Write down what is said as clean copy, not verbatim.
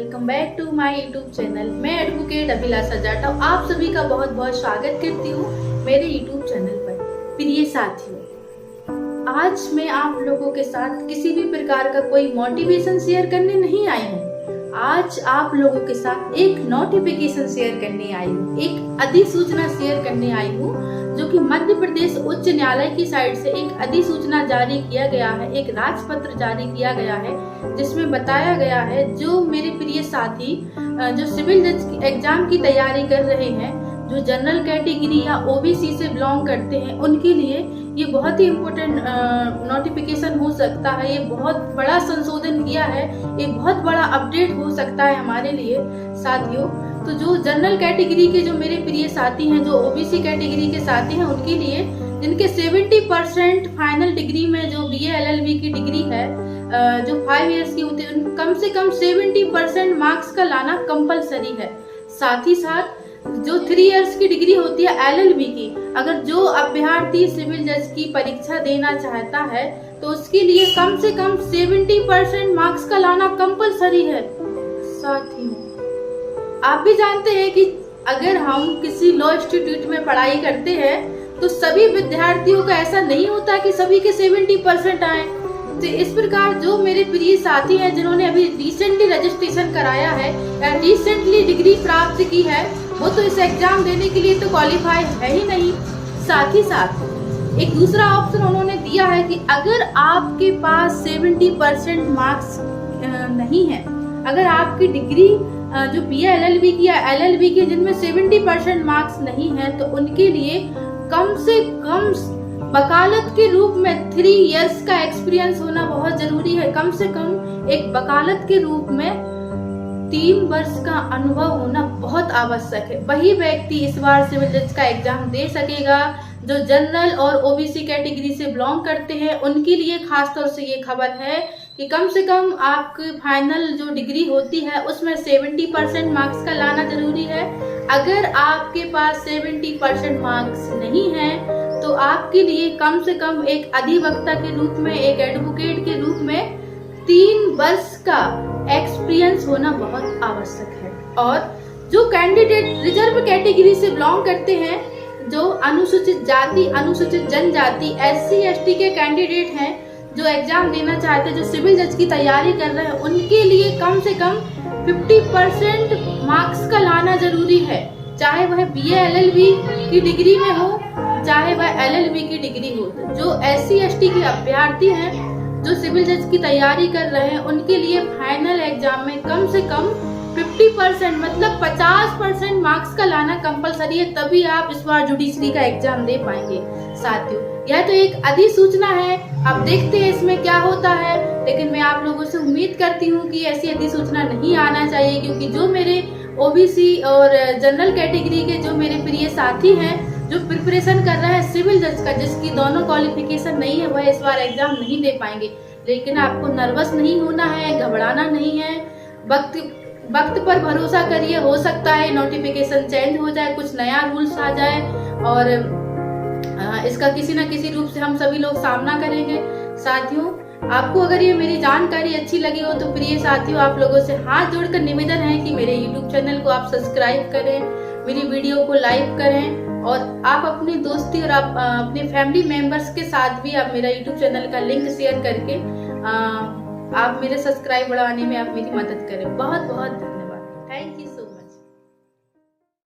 Welcome back to my YouTube channel. मैं advocate Abhilasha Jatav आप सभी का बहुत बहुत स्वागत करती हूँ मेरे यूट्यूब चैनल पर। प्रिय साथियों, आज मैं आप लोगों के साथ किसी भी प्रकार का कोई मोटिवेशन शेयर करने नहीं आई हूँ। आज आप लोगों के साथ एक नोटिफिकेशन शेयर करने आई हूँ, एक अधिसूचना शेयर करने आई हूँ जो कि मध्य प्रदेश उच्च न्यायालय की साइड से एक अधिसूचना जारी किया गया है, एक राजपत्र जारी किया गया है जिसमें बताया गया है जो मेरे प्रिय साथी जो सिविल जज एग्जाम की तैयारी कर रहे हैं, जो जनरल कैटेगरी या ओबीसी से बिलोंग करते हैं, उनके लिए ये बहुत ही इम्पोर्टेंट नोटिफिकेशन हो सकता है। ये बहुत बड़ा संशोधन किया है, ये बहुत बड़ा अपडेट हो सकता है हमारे लिए साथियों। तो जो जनरल कैटेगरी के जो मेरे प्रिय साथी हैं, जो ओबीसी कैटेगरी के साथी हैं, उनके लिए जिनके 70% फाइनल डिग्री में जो BA LLB की डिग्री है, जो 5 इयर्स की होती है, कम से कम 70% मार्क्स का लाना कंपलसरी है। साथ ही साथ जो 3 इयर्स की डिग्री होती है LLB की, अगर जो अभ्यर्थी सिविल जज की परीक्षा देना चाहता है तो उसके लिए कम से कम 70% मार्क्स का लाना कंपलसरी है। साथियों, आप भी जानते हैं कि अगर हम किसी लॉ इंस्टीट्यूट में पढ़ाई करते हैं तो सभी विद्यार्थियों का ऐसा नहीं होता कि सभी के 70% आए। तो इस प्रकार जो मेरे प्रिय साथी हैं जिन्होंने अभी रिसेंटली रजिस्ट्रेशन कराया है या रिसेंटली डिग्री प्राप्त की है, वो तो इस एग्जाम देने के लिए तो क्वालिफाई है ही नहीं। साथ ही साथ एक दूसरा ऑप्शन उन्होंने दिया है कि अगर आपके पास 70% मार्क्स नहीं है, अगर आपकी डिग्री जो BA LLB की या LLB की जिनमें 70% मार्क्स नहीं है, तो उनके लिए कम से कम वकालत के रूप में 3 इयर्स का एक्सपीरियंस होना बहुत जरूरी है। कम से कम एक वकालत के रूप में 3 वर्ष का अनुभव होना बहुत आवश्यक है। वही व्यक्ति इस बार सिविल जज का एग्जाम दे सकेगा जो जनरल और ओबीसी कैटेगरी से बिलोंग करते हैं। उनके लिए खास तौर से ये खबर है कि कम से कम आपकी फाइनल जो डिग्री होती है उसमें 70% मार्क्स का लाना जरूरी है। अगर आपके पास 70% मार्क्स नहीं है तो आपके लिए कम से कम एक अधिवक्ता के रूप में, एक एडवोकेट के रूप में 3 वर्ष का एक्सपीरियंस होना बहुत आवश्यक है। और जो कैंडिडेट रिजर्व कैटेगरी से बिलोंग करते हैं, जो अनुसूचित जाति, अनुसूचित जनजाति, SC ST के कैंडिडेट हैं जो एग्जाम देना चाहते हैं, जो सिविल जज की तैयारी कर रहे हैं, उनके लिए कम से कम 50% मार्क्स का लाना जरूरी है। चाहे वह BA LLB की डिग्री में हो, चाहे वह LLB की डिग्री हो। जो SC ST के अभ्यर्थी हैं जो सिविल जज की तैयारी कर रहे हैं, उनके लिए फाइनल एग्जाम में कम से कम 50% मतलब 50% मार्क्स का लाना कंपलसरी है, तभी आप इस बार जुडिशरी का एग्जाम दे पाएंगे। साथियों, यह तो एक अधिसूचना है, अब देखते हैं इसमें क्या होता है। लेकिन मैं आप लोगों से उम्मीद करती हूँ कि ऐसी अधिसूचना नहीं आना चाहिए, क्योंकि जो मेरे ओबीसी और जनरल कैटेगरी के जो मेरे प्रिय साथी हैं जो प्रिपरेशन कर रहे हैं सिविल जज का, जिसकी दोनों क्वालिफिकेशन नहीं है, वह इस बार एग्जाम नहीं दे पाएंगे। लेकिन आपको नर्वस नहीं होना है, घबराना नहीं है, वक्त पर भरोसा करिए। हो सकता है नोटिफिकेशन चेंज हो जाए, कुछ नया रूल्स आ जाए और इसका किसी न किसी रूप से हम सभी लोग सामना करेंगे। साथियों, आपको अगर ये मेरी जानकारी अच्छी लगी हो तो प्रिय साथियों, आप लोगों से हाथ जोड़कर निवेदन है कि मेरे YouTube चैनल को आप सब्सक्राइब करें, मेरी वीडियो को लाइक करें और आप अपनी दोस्ती और आप अपने फैमिली मेंबर्स के साथ भी आप मेरा YouTube चैनल का लिंक शेयर करके आप मेरे सब्सक्राइब बढ़ाने में आप मेरी मदद करें। बहुत बहुत धन्यवाद। Thank you so much.